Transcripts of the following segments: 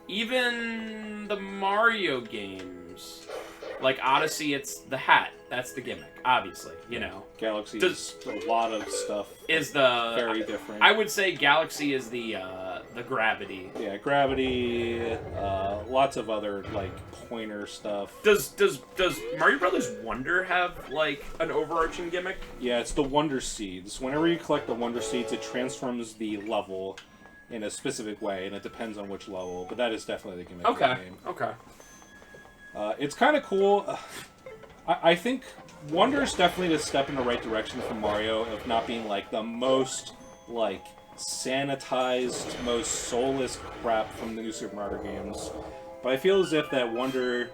even the Mario games, like Odyssey, it's the hat. That's the gimmick, obviously, you know. Galaxy is a lot of stuff. Is the very different. I would say Galaxy is the gravity. Yeah, gravity. Lots of other like pointer stuff. Does Mario Brothers Wonder have like an overarching gimmick? Yeah, it's the Wonder Seeds. Whenever you collect the Wonder Seeds, it transforms the level in a specific way, and it depends on which level. But that is definitely the gimmick of the game. Okay. It's kind of cool. I think Wonder is definitely a step in the right direction for Mario of not being like the most like sanitized, most soulless crap from the new Super Mario games. But I feel as if that Wonder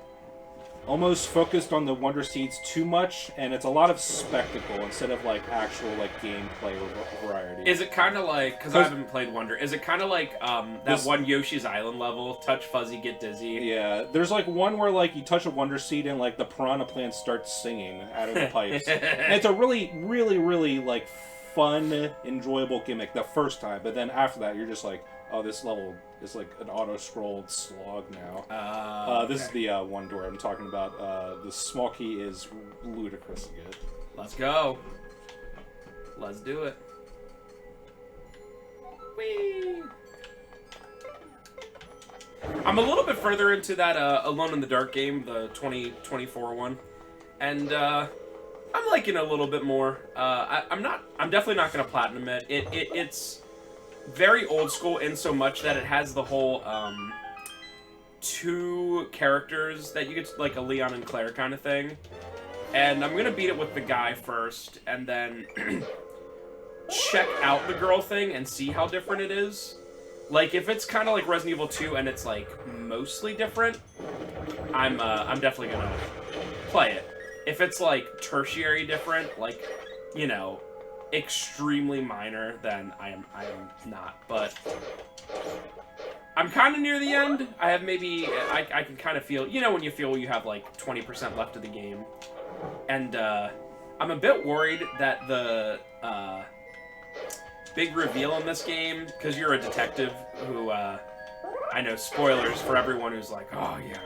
almost focused on the Wonder Seeds too much, and it's a lot of spectacle instead of like actual like gameplay or variety. Is it kind of like, because I haven't played Wonder, is it kind of like that one Yoshi's Island level, touch fuzzy, get dizzy? Yeah, there's like one where like you touch a Wonder Seed and like the piranha plant starts singing out of the pipes. And it's a really, really, really like fun, enjoyable gimmick the first time, but then after that you're just like, oh, this level is like an auto-scrolled slog now. This is the one door I'm talking about. The small key is ludicrously good. Let's go. Let's do it. Whee! I'm a little bit further into that Alone in the Dark game, the 2024 one, and I'm liking it a little bit more. I'm definitely not going to platinum it. It's very old school in so much that it has the whole two characters that you get to, like a Leon and Claire kind of thing. And I'm gonna beat it with the guy first, and then check out the girl thing and see how different it is. Like if it's kind of like Resident Evil 2 and it's like mostly different, I'm definitely gonna play it. If it's like tertiary different, like, you know, extremely minor, then I am not. But I'm kind of near the end. I have maybe I can kind of feel, you know, when you feel you have like 20% left of the game, and I'm a bit worried that the big reveal in this game, because you're a detective who I know, spoilers for everyone who's like, oh yeah,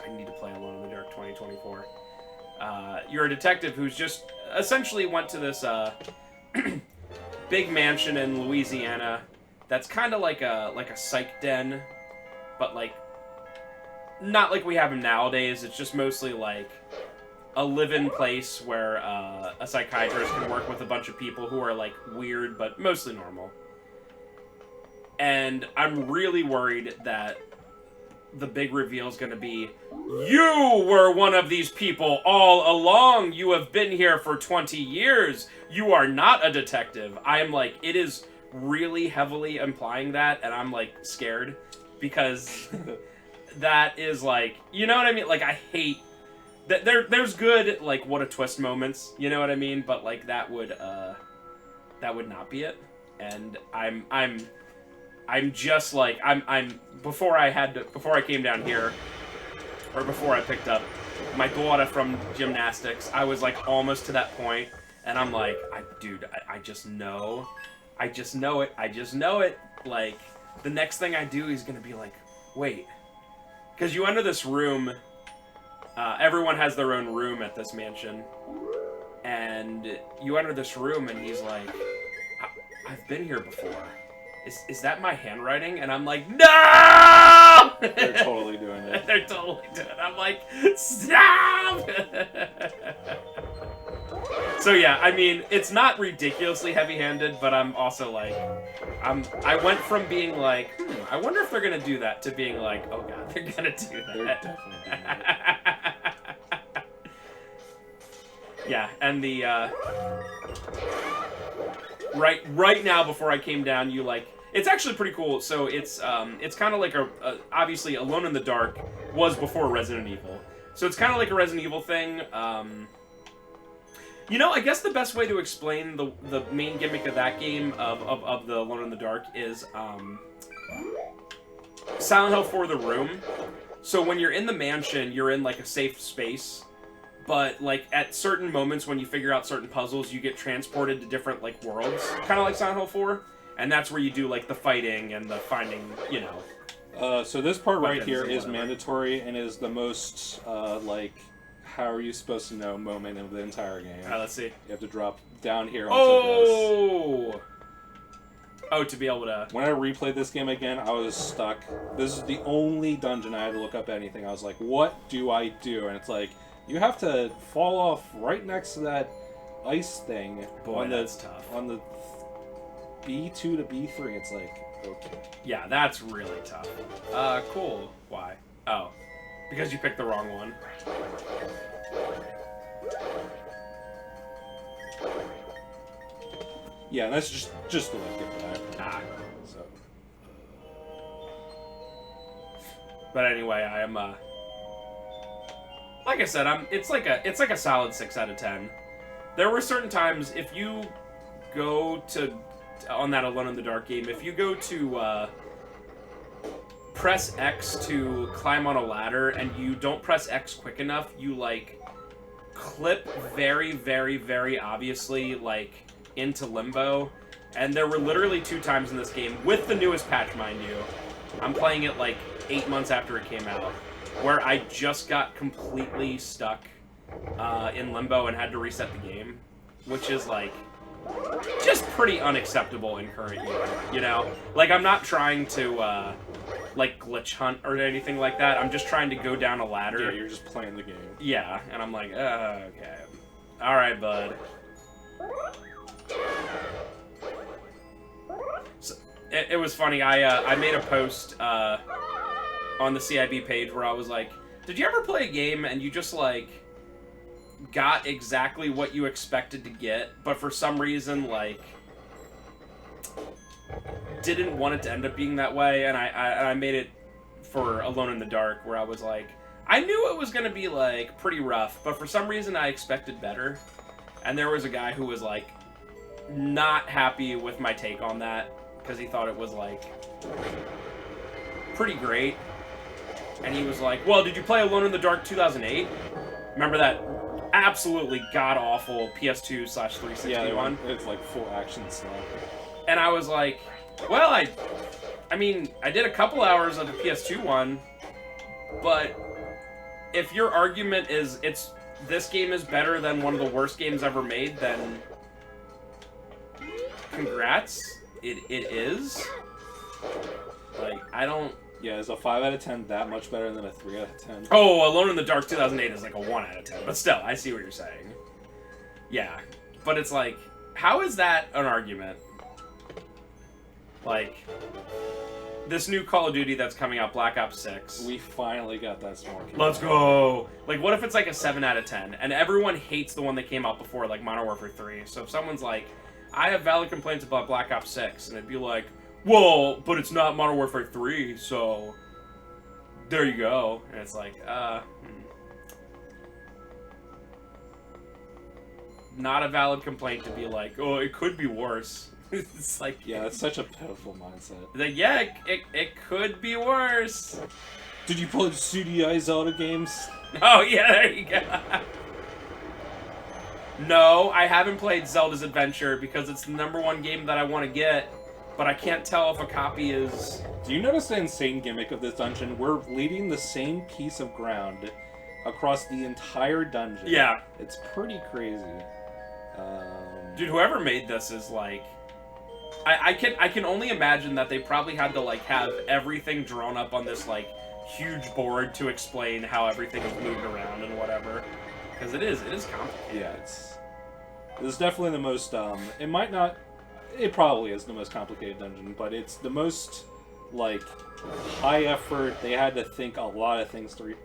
I need to play Alone in the Dark 2024. You're a detective who's just essentially went to this big mansion in Louisiana that's kind of like a psych den, but like not like we have them nowadays. It's just mostly like a live-in place where a psychiatrist can work with a bunch of people who are like weird but mostly normal. And I'm really worried that the big reveal is going to be, you were one of these people all along. You have been here for 20 years. You are not a detective. I am like, it is really heavily implying that, and I'm like scared because that is like, you know what I mean? Like, I hate that. There's good like what a twist moments, you know what I mean? But like that would not be it. And I'm just like, I'm before I came down here, or before I picked up my daughter from gymnastics, I was like almost to that point, and I'm like, dude, I just know it. Like, the next thing I do is gonna be like, wait, because you enter this room, everyone has their own room at this mansion, and you enter this room, and he's like, I've been here before. Is that my handwriting? And I'm like, no! They're totally doing it. They're totally doing it. I'm like, stop! So yeah, I mean, it's not ridiculously heavy-handed, but I'm also like, I went from being like, I wonder if they're gonna do that, to being like, oh god, they're gonna do that. They're definitely doing that. Yeah, and the right now before I came down, you like, it's actually pretty cool. So it's kind of like obviously Alone in the Dark was before Resident Evil, so it's kind of like a Resident Evil thing. You know, I guess the best way to explain the main gimmick of that game of the Alone in the Dark is Silent Hill 4: The Room. So when you're in the mansion, you're in like a safe space, but like at certain moments when you figure out certain puzzles, you get transported to different like worlds, kind of like Silent Hill 4, and that's where you do like the fighting and the finding, you know. So this part right Weapons here and is whatever. mandatory and is the most, like, how are you supposed to know moment of the entire game. Alright, let's see. You have to drop down here onto Oh! Oh, to be able to... this. When I replayed this game again, I was stuck. This is the only dungeon I had to look up anything. I was like, what do I do? And it's like, you have to fall off right next to that ice thing. Boy, on that's the, tough. On the B2 to B3, it's like, okay. Yeah, that's really tough. Cool. Why? Oh. Because you picked the wrong one. Yeah, that's just the way to get that. Ah. So. But anyway, I am, like I said, it's like a solid 6 out of 10. There were certain times, if you go to, on that Alone in the Dark game, if you go to, press X to climb on a ladder and you don't press X quick enough, you, like, clip very, very, very obviously, like, into limbo. And there were literally 2 times in this game, with the newest patch, mind you. I'm playing it, like, 8 months after it came out, where I just got completely stuck in limbo and had to reset the game, which is, like, just pretty unacceptable in current year, you know? Like, I'm not trying to, like, glitch hunt or anything like that. I'm just trying to go down a ladder. Yeah, you're just playing the game. Yeah, and I'm like, okay. Alright, bud. So, it was funny, I made a post, on the CIB page where I was like, did you ever play a game and you just, like, got exactly what you expected to get, but for some reason, like, didn't want it to end up being that way? And I made it for Alone in the Dark, where I was like, I knew it was going to be, like, pretty rough, but for some reason I expected better. And there was a guy who was, like, not happy with my take on that, because he thought it was, like, pretty great. And he was like, well, did you play Alone in the Dark 2008? Remember that absolutely god-awful PS2/360 Yeah, one? it's like full action stuff. And I was like, well, I mean, I did a couple hours of the PS2 one, but if your argument is this game is better than one of the worst games ever made, then congrats. It is. Like, I don't... Yeah, is a 5 out of 10 that much better than a 3 out of 10? Oh, Alone in the Dark 2008 is like a 1 out of 10. But still, I see what you're saying. Yeah. But it's like, how is that an argument? Like, this new Call of Duty that's coming out, Black Ops 6. We finally got that smart. Let's go! Like, what if it's like a 7 out of 10? And everyone hates the one that came out before, like Modern Warfare 3. So if someone's like, I have valid complaints about Black Ops 6, and it'd be like, well, but it's not Modern Warfare 3, so there you go. And it's like, not a valid complaint to be like, oh, it could be worse. It's like, Yeah, that's such a pitiful mindset. like, yeah, it could be worse. Did you play the CDI Zelda games? Oh, yeah, there you go. No, I haven't played Zelda's Adventure because it's the #1 game that I want to get. But I can't tell if a copy is... Do you notice the insane gimmick of this dungeon? We're leading the same piece of ground across the entire dungeon. Yeah. It's pretty crazy. Dude, whoever made this is like... I can only imagine that they probably had to, like, have everything drawn up on this, like, huge board to explain how everything is moved around and whatever. Because it is complicated. Yeah, it's definitely the most, it probably is the most complicated dungeon, but it's the most, like, high effort, they had to think a lot of things through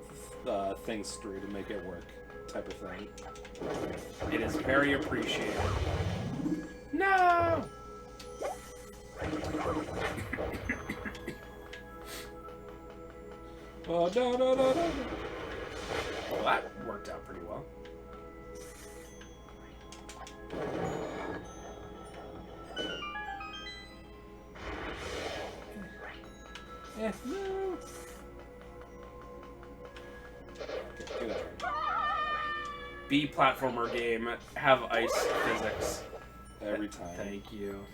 to make it work, type of thing. It is very appreciated. No! Oh, no. Well, that worked out pretty well. No. Get out. B platformer game, have ice physics. Every time. Thank you.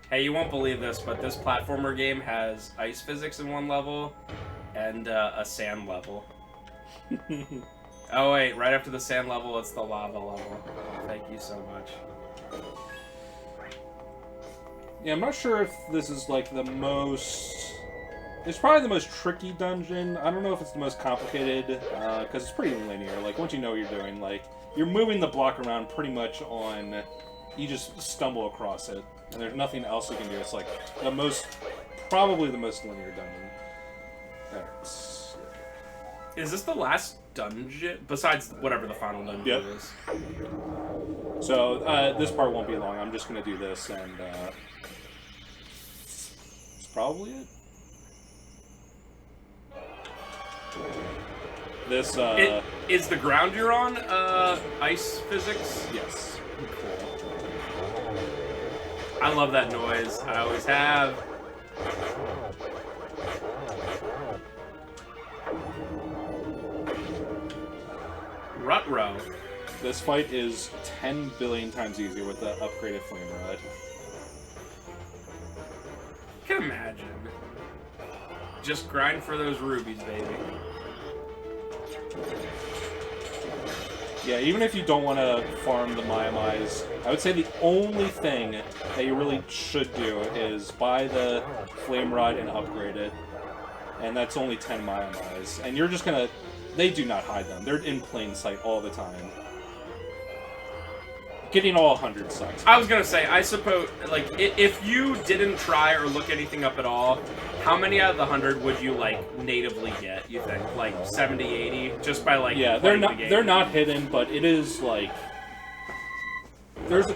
Hey, you won't believe this, but this platformer game has ice physics in one level and a sand level. Oh wait, right after the sand level, it's the lava level. Thank you so much. Yeah, I'm not sure if this is like the most... It's probably the most tricky dungeon. I don't know if it's the most complicated, because it's pretty linear. Like, once you know what you're doing, like, you're moving the block around pretty much on... You just stumble across it, and there's nothing else you can do. It's like the most... Probably the most linear dungeon. That's... Is this the last dungeon? Besides whatever the final dungeon is. So, this part won't be long. I'm just going to do this, and, it's probably it. This, Is the ground you're on, ice physics? Yes. Cool. I love that noise. I always have. Ruh-roh. This fight is 10 billion times easier with the upgraded flame rod. I can imagine. Just grind for those rubies, baby. Yeah, even if you don't want to farm the Maiamais, I would say the only thing that you really should do is buy the flame rod and upgrade it. And that's only 10 Maiamais. And you're just gonna... They do not hide them. They're in plain sight all the time. Getting all 100 sucks. I was gonna say, I suppose, like, if you didn't try or look anything up at all, how many out of the 100 would you, like, natively get, you think? Like, 70, 80? Just by, like, yeah, they're not hidden, but it is, like... There's,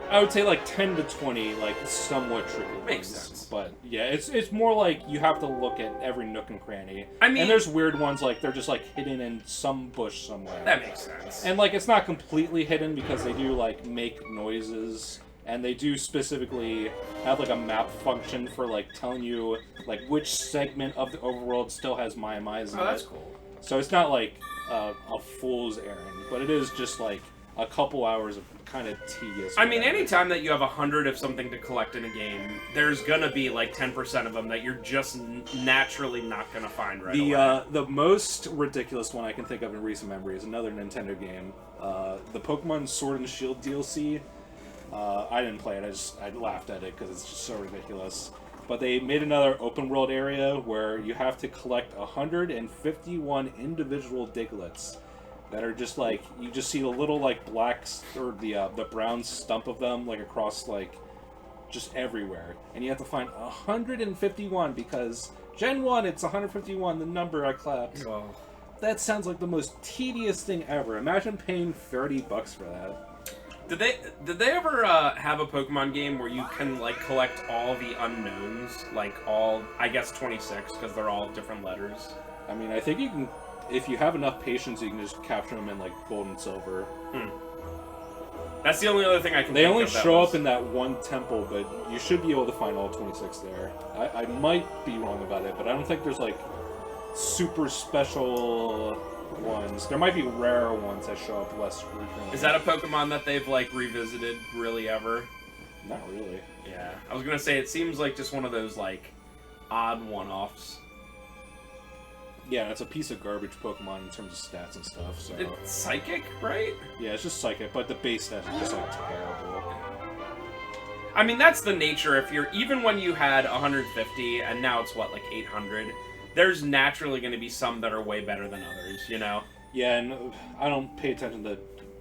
I would say, like, 10 to 20, like, somewhat tricky ones. Makes sense. But, yeah, it's more like you have to look at every nook and cranny. I mean... And there's weird ones, like, they're just, like, hidden in some bush somewhere. That makes sense. And, like, it's not completely hidden because they do, like, make noises. And they do specifically have, like, a map function for, like, telling you, like, which segment of the overworld still has Maiamais in it. Oh, that's cool. So it's not, like, a fool's errand, but it is just, like, a couple hours of kind of tedious. I mean, anytime that you have 100 of something to collect in a game, there's gonna be, like, 10% of them that you're just naturally not gonna find right away. The most ridiculous one I can think of in recent memory is another Nintendo game. The Pokemon Sword and Shield DLC. I didn't play it, I laughed at it because it's just so ridiculous. But they made another open world area where you have to collect 151 individual Digletts that are just like, you just see the little like blacks or the brown stump of them like across like just everywhere. And you have to find 151 because Gen 1 it's 151, the number I clapped. Wow. That sounds like the most tedious thing ever. Imagine paying $30 for that. Did they ever have a Pokemon game where you can like collect all the unknowns, like all, I guess 26 because they're all different letters? I mean, I think you can, if you have enough patience, you can just capture them in like gold and silver. That's the only other thing I can. They only show up in that one temple, but you should be able to find all 26 there. I might be wrong about it, but I don't think there's like super special ones. There might be rarer ones that show up less frequently. Is that a Pokemon that they've like revisited really ever? Not really. Yeah, I was gonna say it seems like just one of those like odd one-offs. Yeah, it's a piece of garbage Pokemon in terms of stats and stuff. So it's psychic, right? Yeah, it's just psychic, but the base stats are just like terrible. I mean, that's the nature. If you're even when you had 150 and now it's what, like 800. There's naturally going to be some that are way better than others, you know? Yeah, and I don't pay attention to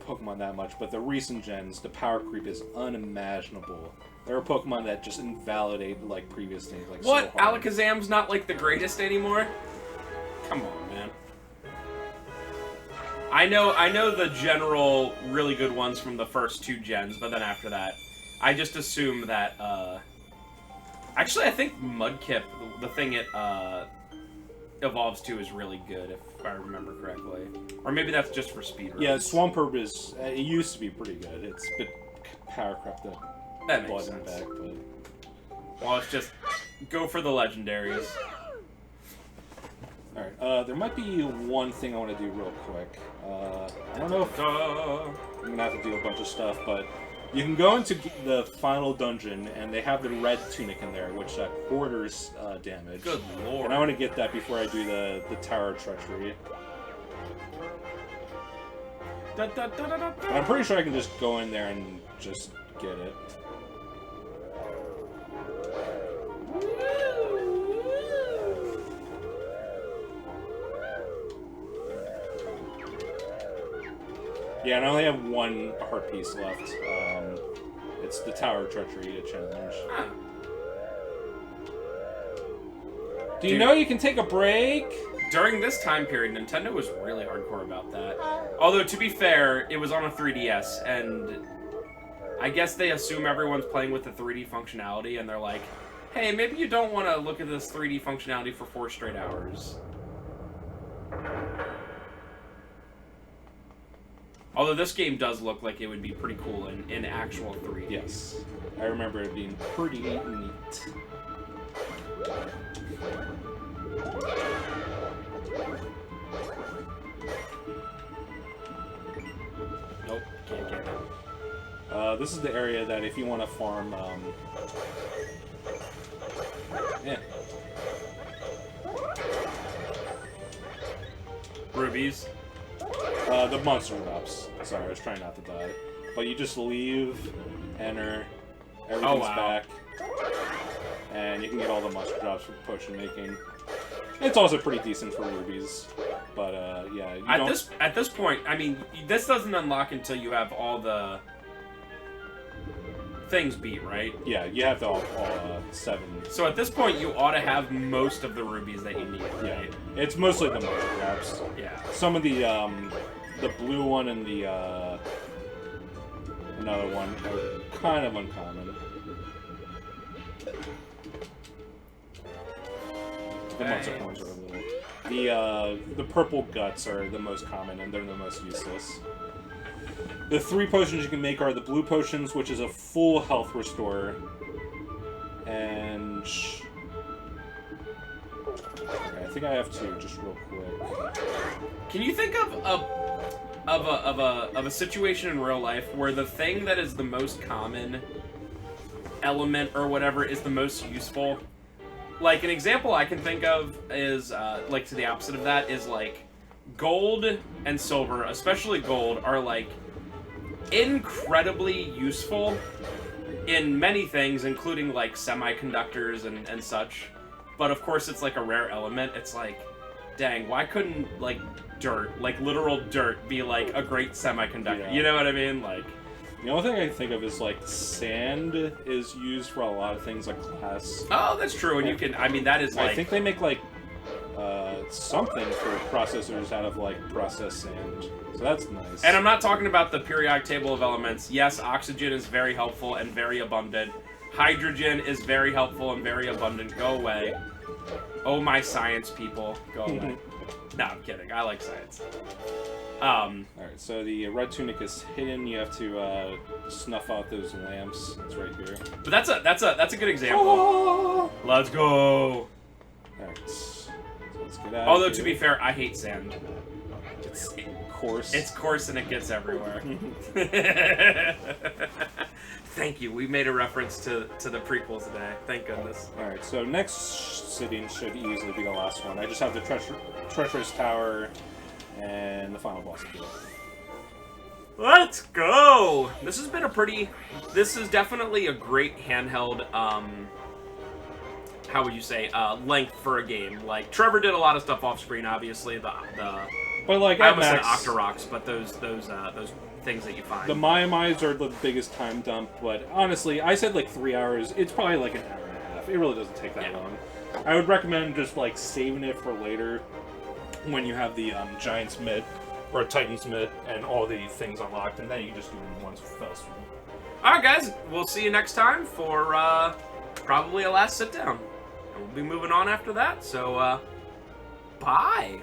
Pokemon that much, but the recent gens, the power creep is unimaginable. There are Pokemon that just invalidate, like, previous things. Like, what? so hard. Alakazam's not, like, the greatest anymore? Come on, man. I know the general really good ones from the first two gens, but then after that, I just assume that, actually, I think Mudkip, the thing it, evolves to is really good, if I remember correctly. Or maybe that's just for speedruns. Yeah, Swampert is... it used to be pretty good. It's a bit power corrupted. That makes sense. Back, but... Well, it's just... go for the legendaries. Alright, there might be one thing I want to do real quick. I don't know if... I'm gonna have to do a bunch of stuff, but... You can go into the final dungeon, and they have the red tunic in there, which quarters damage. Good lord. And I want to get that before I do the Tower of Treachery. But I'm pretty sure I can just go in there and just get it. Yeah, and I only have one heart piece left. It's the Tower of Treachery challenge. Do you know you can take a break? During this time period, Nintendo was really hardcore about that. Although, to be fair, it was on a 3DS, and I guess they assume everyone's playing with the 3D functionality, and they're like, hey, maybe you don't want to look at this 3D functionality for 4 straight hours. Although this game does look like it would be pretty cool in actual 3D. Yes. I remember it being pretty neat. Nope, can't get it. This is the area that if you want to farm, yeah. Rubies. The monster drops. Sorry, I was trying not to die. But you just leave, enter, everything's back, and you can get all the monster drops for potion making. It's also pretty decent for rubies, but yeah. At this point, I mean, this doesn't unlock until you have all the things beat, right? Yeah, you have to all 7. So at this point, you ought to have most of the rubies that you need, right? Yeah, it's mostly the monster drops. Yeah. Some of the blue one and the another one are kind of uncommon. The monster horns are a little. The purple guts are the most common, and they're the most useless. The 3 potions you can make are the blue potions, which is a full health restorer, and okay, I think I have 2 just real quick. Can you think of a situation in real life where the thing that is the most common element or whatever is the most useful? Like, an example I can think of is, like, to the opposite of that, is, like, gold and silver, especially gold, are, like, incredibly useful in many things, including, like, semiconductors and such. But, of course, it's, like, a rare element. It's like, dang, why couldn't, like, dirt, like, literal dirt, be, like, a great semiconductor? Yeah. You know what I mean? Like... The only thing I can think of is, like, sand is used for a lot of things, like glass. Oh, that's true, and you can, I mean, that is, like... I think they make, like, something for processors out of, like, processed sand. So that's nice. And I'm not talking about the periodic table of elements. Yes, oxygen is very helpful and very abundant. Hydrogen is very helpful and very abundant. Go away. Oh, my science people. Go away. No, I'm kidding. I like science. Alright, so the red tunic is hidden. You have to snuff out those lamps. It's right here. But that's a good example. Oh! Let's go. Alright, so let's get out. Although, to be fair, I hate sand. It's coarse. It's coarse and it gets everywhere. Thank you. We made a reference to the prequels today. Thank goodness. Alright, so next sitting should easily be the last one. I just have the treacherous tower and the final boss to do. Let's go! This has been a pretty... This is definitely a great handheld, how would you say, length for a game. Like, Trevor did a lot of stuff off-screen, obviously. But, like, I at almost said max, Octoroks, but those things that you find. the Maiamais are the biggest time dump, but honestly, I said, like, 3 hours. It's probably, like, an hour and a half. It really doesn't take that long. I would recommend just, like, saving it for later when you have the Giant's Mitt or Titan's Mitt and all the things unlocked, and then you can just do them in one fell swoop. Alright, guys. We'll see you next time for probably a last sit-down. And we'll be moving on after that, so, bye!